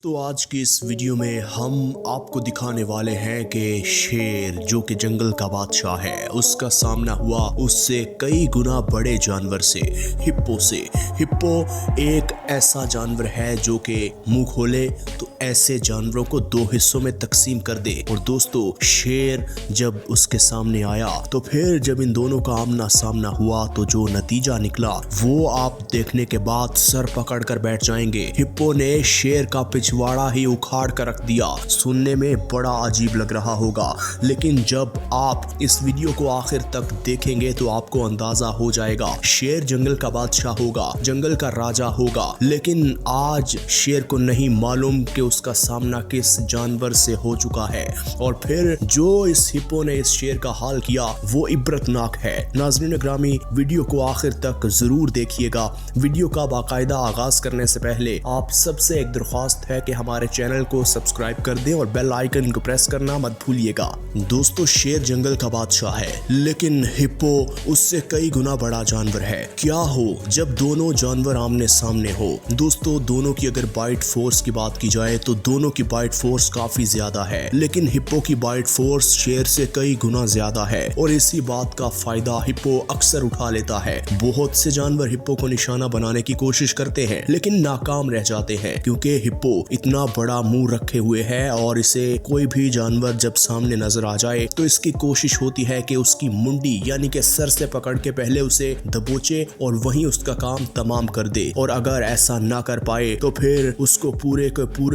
तो आज की इस वीडियो में हम आपको दिखाने वाले हैं कि शेर जो कि जंगल का बादशाह है, उसका सामना हुआ उससे कई गुना बड़े जानवर से, हिप्पो से। हिप्पो एक ऐसा जानवर है जो कि मुंह खोले तो ऐसे जानवरों को दो हिस्सों में तकसीम कर दे। और दोस्तों, शेर जब उसके सामने आया तो फिर जब इन दोनों का आमना सामना हुआ तो जो नतीजा निकला वो आप देखने के बाद सर पकड़ कर बैठ जाएंगे। हिप्पो ने शेर का पिछवाड़ा ही उखाड़ कर रख दिया। सुनने में बड़ा अजीब लग रहा होगा, लेकिन जब आप इस वीडियो को आखिर तक देखेंगे तो आपको अंदाजा हो जाएगा। शेर जंगल का बादशाह होगा, जंगल का राजा होगा, लेकिन आज शेर को नहीं मालूम कि उसका सामना किस जानवर से हो चुका है। और फिर जो इस हिप्पो ने इस शेर का हाल किया वो इबरतनाक है। नाज़रीन ग्रामी, वीडियो को आखिर तक जरूर देखिएगा। वीडियो का बाकायदा आगाज करने से पहले आप सबसे एक दरख्वास्त है कि हमारे चैनल को सब्सक्राइब कर दें और बेल आइकन को प्रेस करना मत भूलिएगा। दोस्तों, शेर जंगल का बादशाह है, लेकिन हिप्पो उससे कई गुना बड़ा जानवर है। क्या हो जब दोनों जानवर आमने सामने हो। दोस्तों, दोनों की अगर बाइट फोर्स की बात की जाए तो दोनों की बाइट फोर्स काफी ज्यादा है, लेकिन हिप्पो की बाइट फोर्स शेर से कई गुना ज्यादा है। और इसी बात का फायदा हिप्पो अक्सर उठा लेता है। बहुत से जानवर हिप्पो को निशाना बनाने की कोशिश करते हैं, लेकिन नाकाम रह जाते हैं, क्योंकि हिप्पो इतना बड़ा मुंह रखे हुए है और इसे कोई भी जानवर जब सामने नजर आ जाए तो इसकी कोशिश होती है कि उसकी मुंडी यानी कि सर से पकड़ के पहले उसे दबोचे और वहीं उसका काम तमाम कर दे। और अगर ऐसा ना कर पाए तो फिर उसको पूरे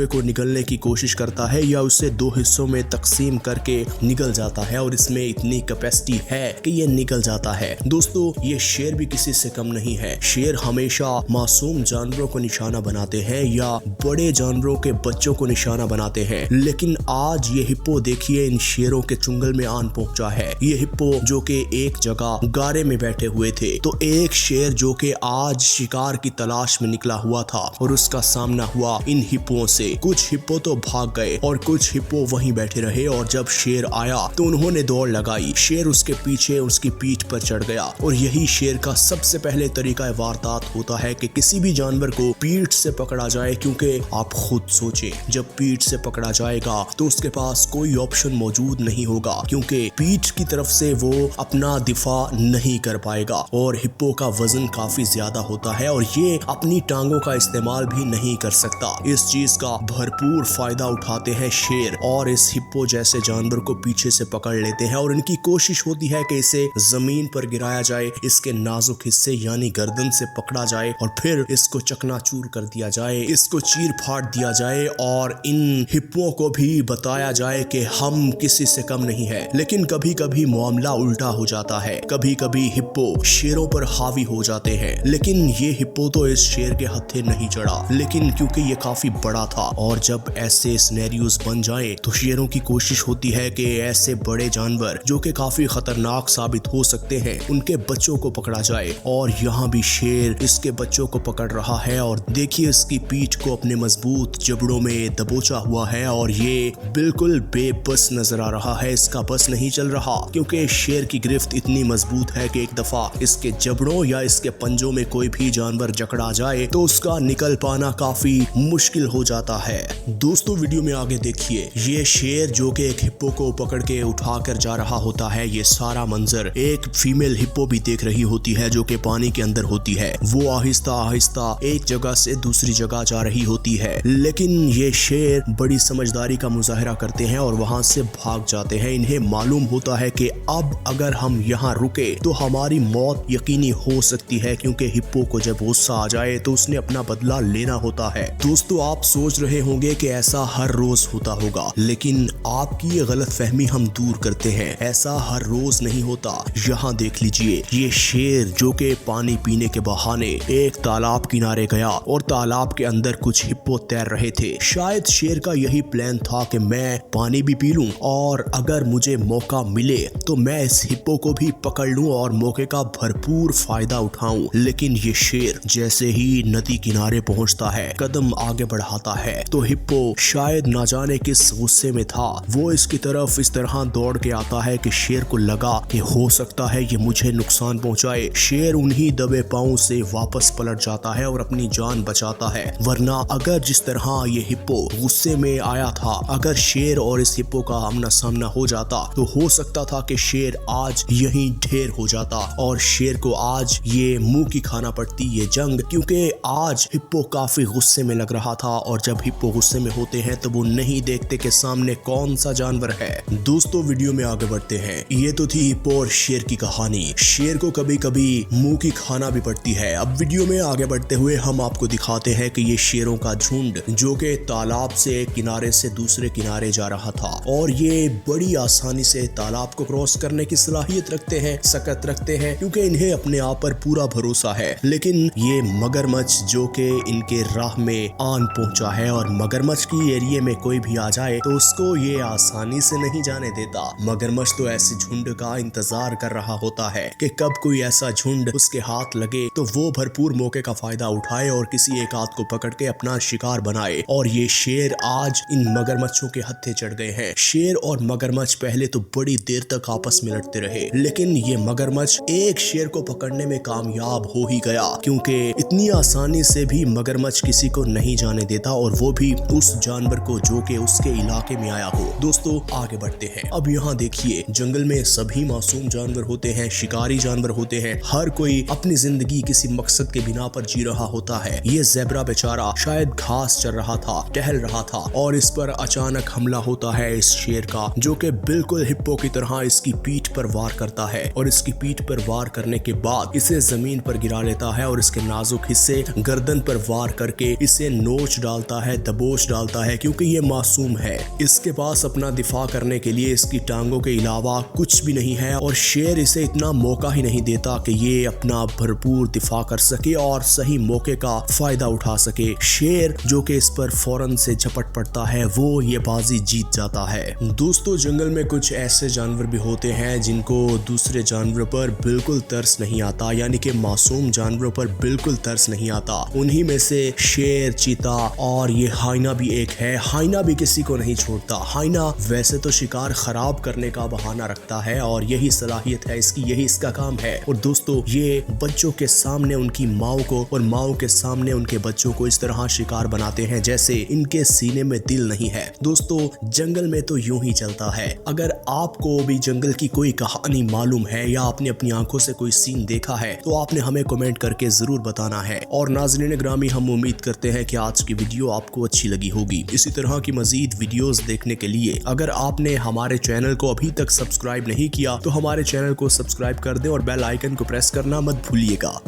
को निगलने की कोशिश करता है या उसे दो हिस्सों में तकसीम करके निगल जाता है। और इसमें इतनी कैपेसिटी है कि ये निगल जाता है। दोस्तों, ये शेर भी किसी से कम नहीं है। शेर हमेशा मासूम जानवरों को निशाना बनाते हैं या बड़े जानवरों के बच्चों को निशाना बनाते हैं, लेकिन आज ये हिप्पो देखिए इन शेरों के चुंगल में आन पहुंचा है। ये हिप्पो जो कि एक जगह गारे में बैठे हुए थे, तो एक शेर जो कि आज शिकार की तलाश में निकला हुआ था और उसका सामना हुआ इन हिप्पों से। कुछ हिप्पो तो भाग गए और कुछ हिप्पो वहीं बैठे रहे, और जब शेर आया तो उन्होंने दौड़ लगाई। शेर उसके पीछे उसकी पीठ पर चढ़ गया। और यही शेर का सबसे पहले तरीका वारदात होता है कि किसी भी जानवर को पीठ से पकड़ा जाए, क्योंकि आप खुद सोचें, जब पीठ से पकड़ा जाएगा तो उसके पास कोई ऑप्शन मौजूद नहीं होगा, क्योंकि पीठ की तरफ से वो अपना दिफा नहीं कर पाएगा। और हिप्पो का वजन काफी ज्यादा होता है और ये अपनी टांगों का इस्तेमाल भी नहीं कर सकता। इस चीज का भरपूर फायदा उठाते हैं शेर और इस हिप्पो जैसे जानवर को पीछे से पकड़ लेते हैं। और इनकी कोशिश होती है कि इसे जमीन पर गिराया जाए, इसके नाजुक हिस्से यानी गर्दन से पकड़ा जाए और फिर इसको चकनाचूर कर दिया जाए, इसको चीर फाड़ दिया जाए और इन हिप्पो को भी बताया जाए कि हम किसी से कम नहीं है। लेकिन कभी कभी मामला उल्टा हो जाता है। कभी कभी हिप्पो शेरों पर हावी हो जाते हैं, लेकिन ये हिप्पो तो इस शेर के हत्थे नहीं चढ़ा, लेकिन क्योंकि ये काफी बड़ा था। और जब ऐसे सिनेरियोज बन जाएं तो शेरों की कोशिश होती है कि ऐसे बड़े जानवर जो कि काफी खतरनाक साबित हो सकते हैं, उनके बच्चों को पकड़ा जाए। और यहाँ भी शेर इसके बच्चों को पकड़ रहा है और देखिए इसकी पीठ को अपने मजबूत जबड़ों में दबोचा हुआ है और ये बिल्कुल बेबस नजर आ रहा है। इसका बस नहीं चल रहा, क्योंकि शेर की गिरफ्त इतनी मजबूत है कि एक दफा इसके जबड़ों या इसके पंजों में कोई भी जानवर जकड़ा जाए तो उसका निकल पाना काफी मुश्किल हो जाता है। दोस्तों, वीडियो में आगे देखिए, ये शेर जो कि एक हिप्पो को पकड़ के उठा कर जा रहा होता है, ये सारा मंजर एक फीमेल हिप्पो भी देख रही होती है जो कि पानी के अंदर होती है। वो आहिस्ता आहिस्ता एक जगह से दूसरी जगह जा रही होती है, लेकिन ये शेर बड़ी समझदारी का मुजाहरा करते हैं और वहां से भाग जाते हैं। इन्हें मालूम होता है कि अब अगर हम यहाँ रुके तो हमारी मौत यकीनी हो सकती है, क्योंकि हिप्पो को जब गुस्सा आ जाए तो उसने अपना बदला लेना होता है। दोस्तों, आप सोच रहे होंगे कि ऐसा हर रोज होता होगा, लेकिन आपकी ये गलतफहमी हम दूर करते हैं। ऐसा हर रोज नहीं होता। यहाँ देख लीजिए, ये शेर जो कि पानी पीने के बहाने एक तालाब किनारे गया और तालाब के अंदर कुछ हिप्पो तैर रहे थे। शायद शेर का यही प्लान था कि मैं पानी भी पी लूं और अगर मुझे मौका मिले तो मैं इस हिप्पो को भी पकड़ लूं और मौके का भरपूर फायदा उठाऊं। लेकिन ये शेर जैसे ही नदी किनारे पहुंचता है, कदम आगे बढ़ाता है, तो हिप्पो शायद ना जाने किस गुस्से में था, वो इसकी तरफ इस तरह दौड़ के आता है कि शेर को लगा कि हो सकता है ये मुझे नुकसान पहुंचाए। शेर उन्हीं दबे पांव से वापस पलट जाता है और अपनी जान बचाता है, वरना अगर जिस तरह ये हिप्पो गुस्से में आया था। अगर शेर और इस हिप्पो का आमना सामना हो जाता तो हो सकता था कि शेर आज यहीं ढेर हो जाता और शेर को आज ये मुंह की खाना पड़ती ये जंग, क्योंकि आज हिप्पो काफी गुस्से में लग रहा था और जब हिप्पो गुस्से में होते हैं तो वो नहीं देखते कि सामने कौन सा जानवर है। दोस्तों वीडियो में आगे बढ़ते हैं। ये तो थी हिप्पो और शेर की कहानी। शेर को कभी कभी मुंह की खाना भी पड़ती है। अब वीडियो में आगे बढ़ते हुए हम आपको दिखाते हैं कि ये शेरों का झुंड जो कि तालाब से एक किनारे से दूसरे किनारे जा रहा था और ये बड़ी आसानी से तालाब को क्रॉस करने की सलाहियत रखते हैं, सकत रखते हैं, क्योंकि इन्हें अपने आप पर पूरा भरोसा है। लेकिन ये मगरमच्छ जो कि इनके राह में आन पहुंचा है और मगरमच्छ की एरिया में कोई भी आ जाए तो उसको ये आसानी से नहीं जाने देता। मगरमच्छ तो ऐसे झुंड का इंतजार कर रहा होता है कि कब कोई ऐसा झुंड उसके हाथ लगे तो वो भरपूर मौके का फायदा उठाए और किसी एक आध को पकड़ के अपना शिकार बनाए। और ये शेर आज इन मगरमच्छों के हत्थे चढ़ गए हैं। शेर और मगरमच्छ पहले तो बड़ी देर तक आपस में लड़ते रहे, लेकिन ये मगरमच्छ एक शेर को पकड़ने में कामयाब हो ही गया, क्योंकि इतनी आसानी से भी मगरमच्छ किसी को नहीं जाने देता और वो भी उस जानवर को जो कि उसके इलाके में आया हो। दोस्तों आगे बढ़ते हैं। अब यहाँ देखिए, जंगल में सभी मासूम जानवर होते हैं, शिकारी जानवर होते हैं, हर कोई अपनी जिंदगी किसी मकसद के बिना पर जी रहा होता है। ये ज़ेब्रा बेचारा शायद घास चर रहा था, टहल रहा था और इस पर अचानक हमला होता है इस शेर का, जो कि बिल्कुल हिप्पो की तरह इसकी पीठ पर वार करता है और इसकी पीठ पर वार करने के बाद इसे जमीन पर गिरा लेता है और इसके नाजुक हिस्से गर्दन पर वार करके इसे नोच डालता है, दबोच डालता है, क्योंकि ये मासूम है। इसके पास अपना दिफा करने के लिए इसकी टांगों के अलावा कुछ भी नहीं है और शेर इसे इतना मौका ही नहीं देता कि ये अपना भरपूर दिफा कर सके और सही मौके का फायदा उठा सके। शेर जो कि इस पर फौरन से झपट पड़ता है, वो ये बाजी जीत जाता है। दोस्तों जंगल में कुछ ऐसे जानवर भी होते हैं जिनको दूसरे जानवरों पर बिल्कुल तरस नहीं आता, यानी कि मासूम जानवरों पर बिल्कुल तरस नहीं आता। उन्हीं में से शेर, चीता और ये हाइना भी एक है। हाइना भी किसी को नहीं छोड़ता। हाइना वैसे तो शिकार खराब करने का बहाना रखता है और यही सलाहियत है इसकी, यही इसका काम है। और दोस्तों ये बच्चों के सामने उनकी माओ को और माओ के सामने उनके बच्चों को इस तरह शिकार बनाते हैं जैसे इनके सीने में दिल नहीं है। दोस्तों जंगल में तो यूं ही चलता है। अगर आपको भी जंगल की कोई कहानी मालूम है या आपने अपनी आंखों से कोई सीन देखा है तो आपने हमें कमेंट करके जरूर बताना है। और नाज़रीन ग्रामी, हम उम्मीद करते हैं कि आज की वीडियो आपको अच्छी लगी होगी। इसी तरह की मजीद वीडियोस देखने के लिए अगर आपने हमारे चैनल को अभी तक सब्सक्राइब नहीं किया तो हमारे चैनल को सब्सक्राइब कर दें और बेल आइकन को प्रेस करना मत भूलिएगा।